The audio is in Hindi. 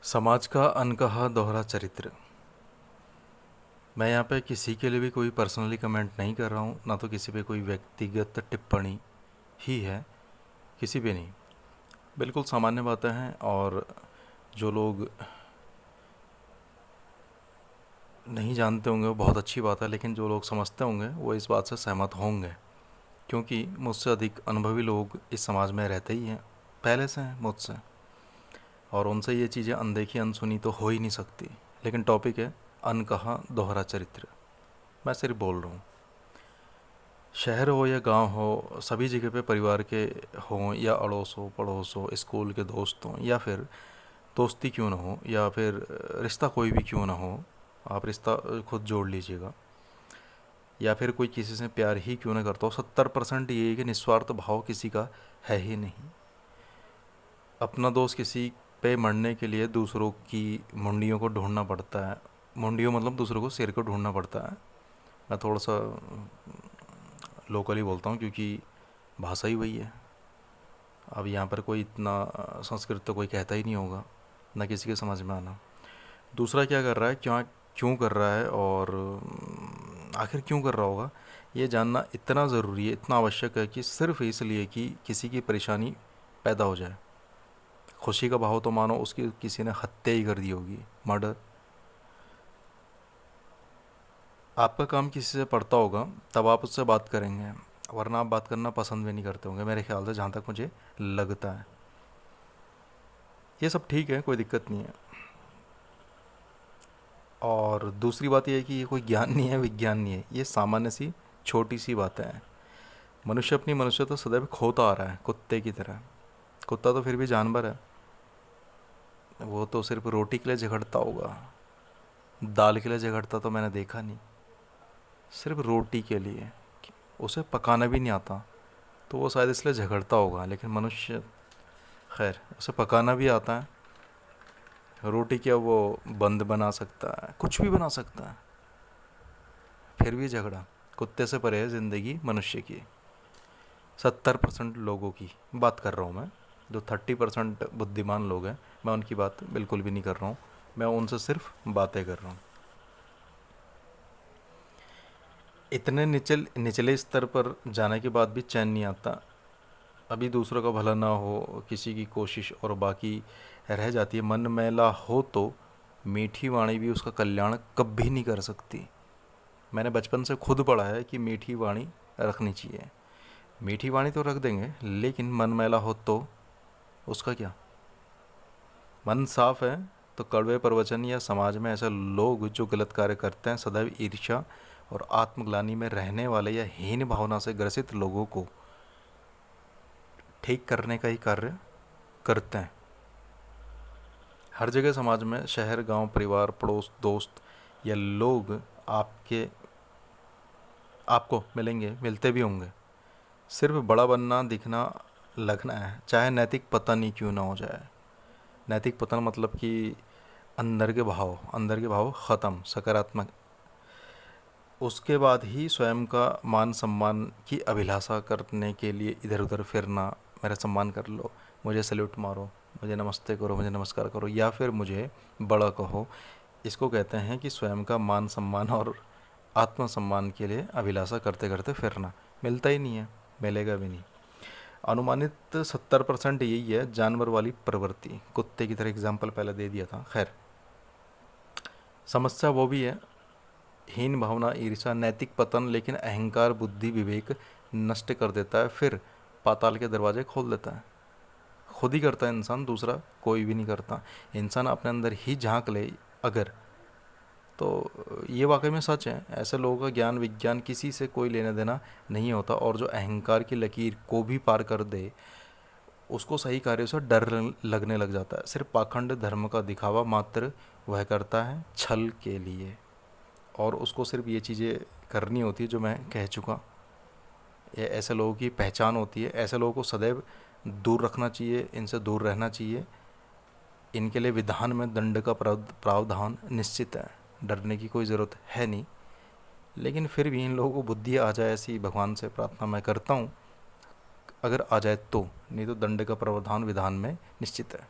समाज का अनकहा दोहरा चरित्र। मैं यहाँ पे किसी के लिए भी कोई पर्सनली कमेंट नहीं कर रहा हूँ, ना तो किसी पे कोई व्यक्तिगत टिप्पणी ही है, किसी पे नहीं। बिल्कुल सामान्य बातें हैं और जो लोग नहीं जानते होंगे वो बहुत अच्छी बात है, लेकिन जो लोग समझते होंगे वो इस बात से सहमत होंगे, क्योंकि मुझसे अधिक अनुभवी लोग इस समाज में रहते ही हैं, पहले से हैं मुझसे, और उनसे ये चीज़ें अनदेखी अनसुनी तो हो ही नहीं सकती। लेकिन टॉपिक है अनकहा दोहरा चरित्र। मैं सिर्फ बोल रहा हूँ, शहर हो या गांव हो, सभी जगह पे परिवार के हों या अड़ोस हो पड़ोस हो, स्कूल के दोस्त हों या फिर दोस्ती क्यों ना हो, या फिर रिश्ता कोई भी क्यों ना हो, आप रिश्ता खुद जोड़ लीजिएगा, या फिर कोई किसी से प्यार ही क्यों ना करता हो, 70% ये है कि निस्वार्थ भाव किसी का है ही नहीं। अपना दोस्त किसी पे मरने के लिए दूसरों की मुंडियों को ढूंढना पड़ता है। मुंडियों मतलब दूसरों को सिर को ढूंढना पड़ता है। मैं थोड़ा सा लोकली बोलता हूँ क्योंकि भाषा ही वही है। अब यहाँ पर कोई इतना संस्कृत तो कोई कहता ही नहीं होगा, ना किसी के समझ में आना। दूसरा क्या कर रहा है, क्या क्यों कर रहा है, और आखिर क्यों कर रहा होगा, ये जानना इतना ज़रूरी है, इतना आवश्यक है कि सिर्फ इसलिए कि किसी की परेशानी पैदा हो जाए। खुशी का भाव तो मानो उसकी किसी ने हत्या ही कर दी होगी, मर्डर। आपका काम किसी से पड़ता होगा तब आप उससे बात करेंगे, वरना आप बात करना पसंद भी नहीं करते होंगे, मेरे ख्याल से, जहाँ तक मुझे लगता है। ये सब ठीक है, कोई दिक्कत नहीं है। और दूसरी बात यह है कि ये कोई ज्ञान नहीं है, विज्ञान नहीं है, ये सामान्य सी छोटी सी बातें हैं। मनुष्य अपनी मनुष्य तो सदैव खोता आ रहा है, कुत्ते की तरह। कुत्ता तो फिर भी जानवर है, वो तो सिर्फ रोटी के लिए झगड़ता होगा, दाल के लिए झगड़ता तो मैंने देखा नहीं। सिर्फ रोटी के लिए, उसे पकाना भी नहीं आता, तो वो शायद इसलिए झगड़ता होगा। लेकिन मनुष्य, खैर, उसे पकाना भी आता है। रोटी क्या वो बंद बना सकता है, कुछ भी बना सकता है, फिर भी झगड़ा। कुत्ते से परे है ज़िंदगी मनुष्य की। 70% लोगों की बात कर रहा हूँ मैं। जो 30% बुद्धिमान लोग हैं, मैं उनकी बात बिल्कुल भी नहीं कर रहा हूँ, मैं उनसे सिर्फ बातें कर रहा हूँ। इतने निचले स्तर पर जाने के बाद भी चैन नहीं आता। अभी दूसरों का भला ना हो, किसी की कोशिश और बाकी रह जाती है। मन मैला हो तो मीठी वाणी भी उसका कल्याण कभी नहीं कर सकती। मैंने बचपन से खुद पढ़ा है कि मीठी वाणी रखनी चाहिए। मीठी वाणी तो रख देंगे, लेकिन मन मैला हो तो उसका क्या। मन साफ है तो कड़वे प्रवचन या समाज में ऐसे लोग जो गलत कार्य करते हैं, सदैव ईर्ष्या और आत्मग्लानि में रहने वाले या हीन भावना से ग्रसित लोगों को ठीक करने का ही कार्य करते हैं। हर जगह समाज में, शहर गांव परिवार पड़ोस दोस्त या लोग आपको मिलेंगे, मिलते भी होंगे। सिर्फ बड़ा बनना दिखना लगना है, चाहे नैतिक पतन ही क्यों ना हो जाए। नैतिक पतन मतलब कि अंदर के भाव ख़त्म, सकारात्मक। उसके बाद ही स्वयं का मान सम्मान की अभिलाषा करने के लिए इधर उधर फिरना। मेरा सम्मान कर लो, मुझे सैल्यूट मारो, मुझे नमस्ते करो, मुझे नमस्कार करो, या फिर मुझे बड़ा कहो। इसको कहते हैं कि स्वयं का मान सम्मान और आत्मसम्मान के लिए अभिलाषा करते करते फिरना। मिलता ही नहीं है, मिलेगा भी नहीं। अनुमानित 70% यही है जानवर वाली प्रवृत्ति। कुत्ते की तरह एग्जाम्पल पहले दे दिया था। खैर, समस्या वो भी है, हीन भावना, ईर्ष्या, नैतिक पतन। लेकिन अहंकार बुद्धि विवेक नष्ट कर देता है, फिर पाताल के दरवाजे खोल देता है। खुद ही करता है इंसान, दूसरा कोई भी नहीं करता। इंसान अपने अंदर ही झांक ले अगर, तो ये वाकई में सच है। ऐसे लोगों का ज्ञान विज्ञान किसी से कोई लेना देना नहीं होता, और जो अहंकार की लकीर को भी पार कर दे, उसको सही कार्यों से डर लगने लग जाता है। सिर्फ पाखंड धर्म का दिखावा मात्र वह करता है छल के लिए, और उसको सिर्फ ये चीज़ें करनी होती है जो मैं कह चुका। ये ऐसे लोगों की पहचान होती है। ऐसे लोगों को सदैव दूर रखना चाहिए, इनसे दूर रहना चाहिए। इनके लिए विधान में दंड का प्रावधान निश्चित है, डरने की कोई ज़रूरत है नहीं। लेकिन फिर भी इन लोगों को बुद्धि आ जाए, ऐसी भगवान से प्रार्थना मैं करता हूँ, अगर आ जाए तो। नहीं तो दंड का प्रावधान विधान में निश्चित है।